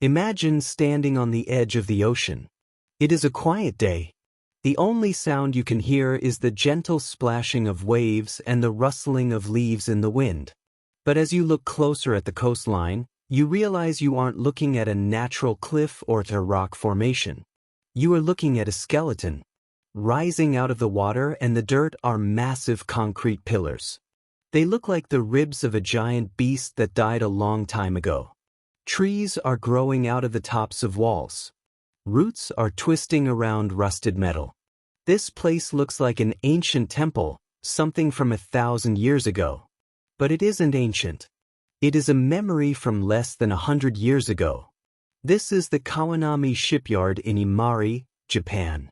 Imagine standing on the edge of the ocean. It is a quiet day. The only sound you can hear is the gentle splashing of waves and the rustling of leaves in the wind. But as you look closer at the coastline, you realize you aren't looking at a natural cliff or a rock formation. You are looking at a skeleton. Rising out of the water and the dirt are massive concrete pillars. They look like the ribs of a giant beast that died a long time ago. Trees are growing out of the tops of walls. Roots are twisting around rusted metal. This place looks like an ancient temple, something from 1,000 years ago. But it isn't ancient. It is a memory from less than 100 years ago. This is the Kawanami Shipyard in Imari, Japan.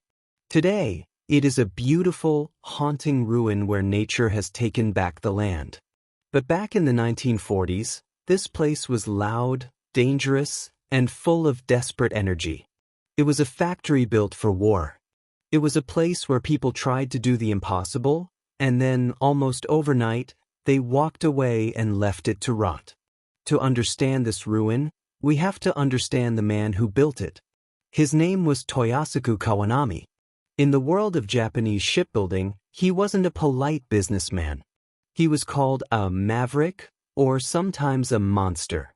Today, it is a beautiful, haunting ruin where nature has taken back the land. But back in the 1940s, this place was loud, dangerous, and full of desperate energy. It was a factory built for war. It was a place where people tried to do the impossible, and then, almost overnight, they walked away and left it to rot. To understand this ruin, we have to understand the man who built it. His name was Toyosuke Kawanami. In the world of Japanese shipbuilding, he wasn't a polite businessman. He was called a maverick, or sometimes a monster.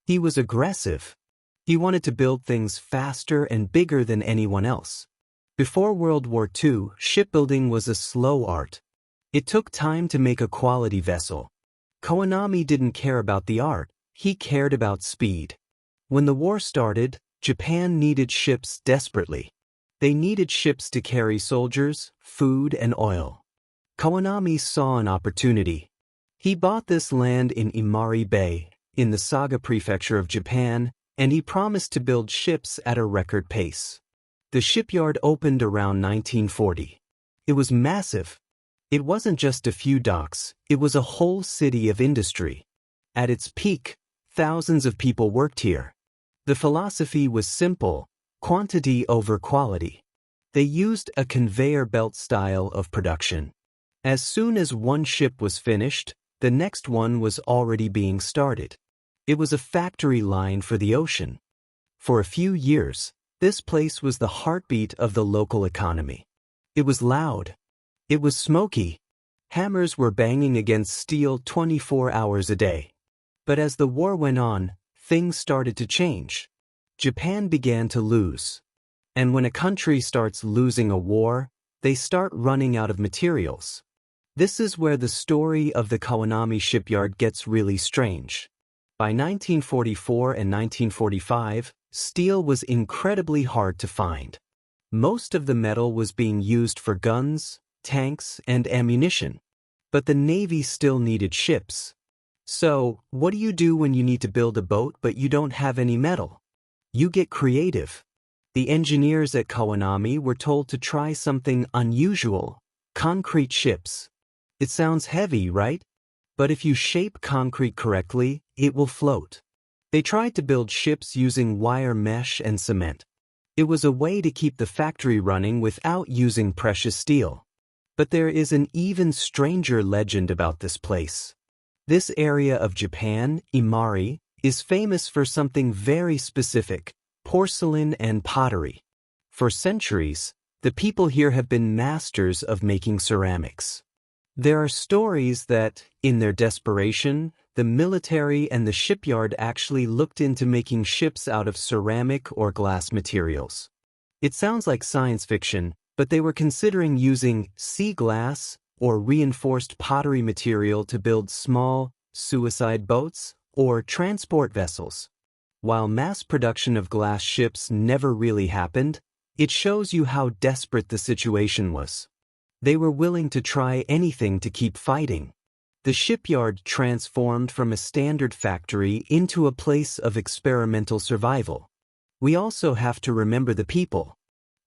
He was aggressive. He wanted to build things faster and bigger than anyone else. Before World War II, shipbuilding was a slow art. It took time to make a quality vessel. Kawanami didn't care about the art, he cared about speed. When the war started, Japan needed ships desperately. They needed ships to carry soldiers, food, and oil. Kawanami saw an opportunity. He bought this land in Imari Bay, in the Saga Prefecture of Japan, and he promised to build ships at a record pace. The shipyard opened around 1940. It was massive. It wasn't just a few docks, it was a whole city of industry. At its peak, thousands of people worked here. The philosophy was simple: quantity over quality. They used a conveyor belt style of production. As soon as one ship was finished, the next one was already being started. It was a factory line for the ocean. For a few years, this place was the heartbeat of the local economy. It was loud. It was smoky. Hammers were banging against steel 24 hours a day. But as the war went on, things started to change. Japan began to lose. And when a country starts losing a war, they start running out of materials. This is where the story of the Kawanami Shipyard gets really strange. By 1944 and 1945, steel was incredibly hard to find. Most of the metal was being used for guns, tanks, and ammunition. But the Navy still needed ships. So, what do you do when you need to build a boat but you don't have any metal? You get creative. The engineers at Kawanami were told to try something unusual: concrete ships. It sounds heavy, right? But if you shape concrete correctly, it will float. They tried to build ships using wire mesh and cement. It was a way to keep the factory running without using precious steel. But there is an even stranger legend about this place. This area of Japan, Imari, is famous for something very specific: porcelain and pottery. For centuries, the people here have been masters of making ceramics. There are stories that, in their desperation, the military and the shipyard actually looked into making ships out of ceramic or glass materials. It sounds like science fiction, but they were considering using sea glass or reinforced pottery material to build small, suicide boats or transport vessels. While mass production of glass ships never really happened, it shows you how desperate the situation was. They were willing to try anything to keep fighting. The shipyard transformed from a standard factory into a place of experimental survival. We also have to remember the people.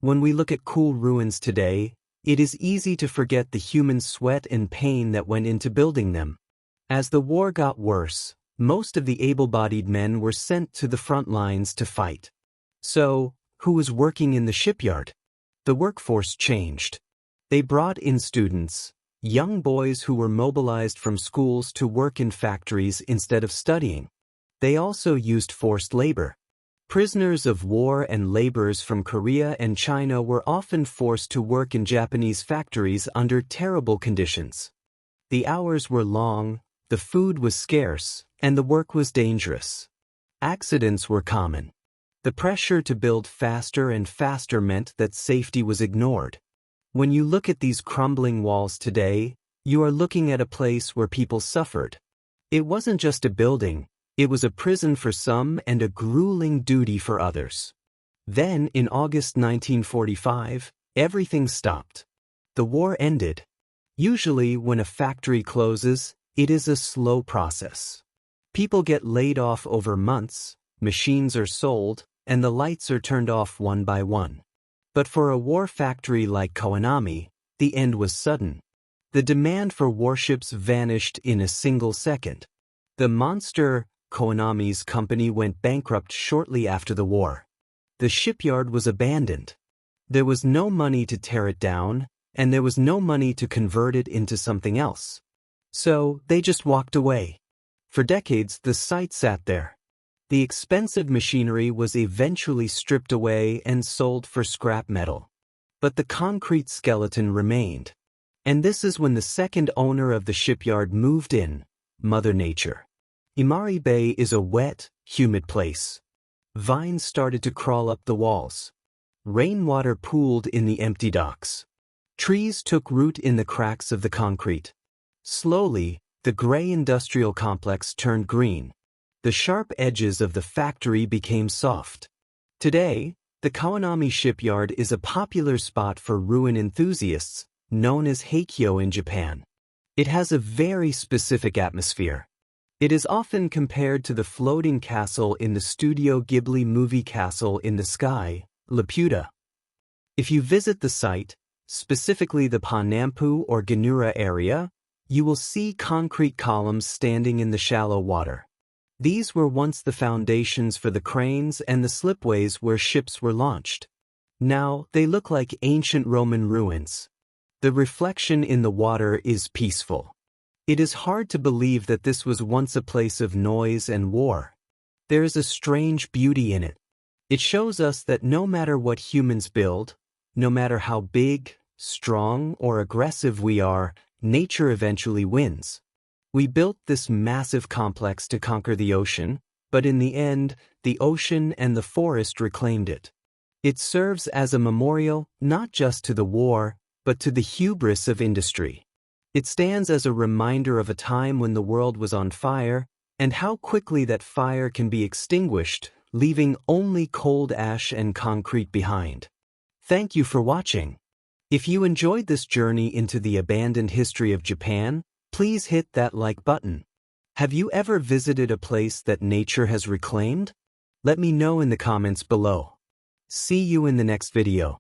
When we look at cool ruins today, it is easy to forget the human sweat and pain that went into building them. As the war got worse, most of the able-bodied men were sent to the front lines to fight. So, who was working in the shipyard? The workforce changed. They brought in students, young boys who were mobilized from schools to work in factories instead of studying. They also used forced labor. Prisoners of war and laborers from Korea and China were often forced to work in Japanese factories under terrible conditions. The hours were long, the food was scarce, and the work was dangerous. Accidents were common. The pressure to build faster and faster meant that safety was ignored. When you look at these crumbling walls today, you are looking at a place where people suffered. It wasn't just a building, it was a prison for some and a grueling duty for others. Then, in August 1945, everything stopped. The war ended. Usually, when a factory closes, it is a slow process. People get laid off over months, machines are sold, and the lights are turned off one by one. But for a war factory like Kawanami, the end was sudden. The demand for warships vanished in a single second. The monster Kawanami's company went bankrupt shortly after the war. The shipyard was abandoned. There was no money to tear it down, and there was no money to convert it into something else. So they just walked away. For decades, the site sat there. The expensive machinery was eventually stripped away and sold for scrap metal. But the concrete skeleton remained. And this is when the second owner of the shipyard moved in, Mother Nature. Imari Bay is a wet, humid place. Vines started to crawl up the walls. Rainwater pooled in the empty docks. Trees took root in the cracks of the concrete. Slowly, the gray industrial complex turned green. The sharp edges of the factory became soft. Today, the Kawanami Shipyard is a popular spot for ruin enthusiasts, known as Heikyo in Japan. It has a very specific atmosphere. It is often compared to the floating castle in the Studio Ghibli movie Castle in the Sky, Laputa. If you visit the site, specifically the Ponnampu or Ganura area, you will see concrete columns standing in the shallow water. These were once the foundations for the cranes and the slipways where ships were launched. Now, they look like ancient Roman ruins. The reflection in the water is peaceful. It is hard to believe that this was once a place of noise and war. There is a strange beauty in it. It shows us that no matter what humans build, no matter how big, strong, or aggressive we are, nature eventually wins. We built this massive complex to conquer the ocean, but in the end, the ocean and the forest reclaimed it. It serves as a memorial not just to the war, but to the hubris of industry. It stands as a reminder of a time when the world was on fire, and how quickly that fire can be extinguished, leaving only cold ash and concrete behind. Thank you for watching. If you enjoyed this journey into the abandoned history of Japan, please hit that like button. Have you ever visited a place that nature has reclaimed? Let me know in the comments below. See you in the next video.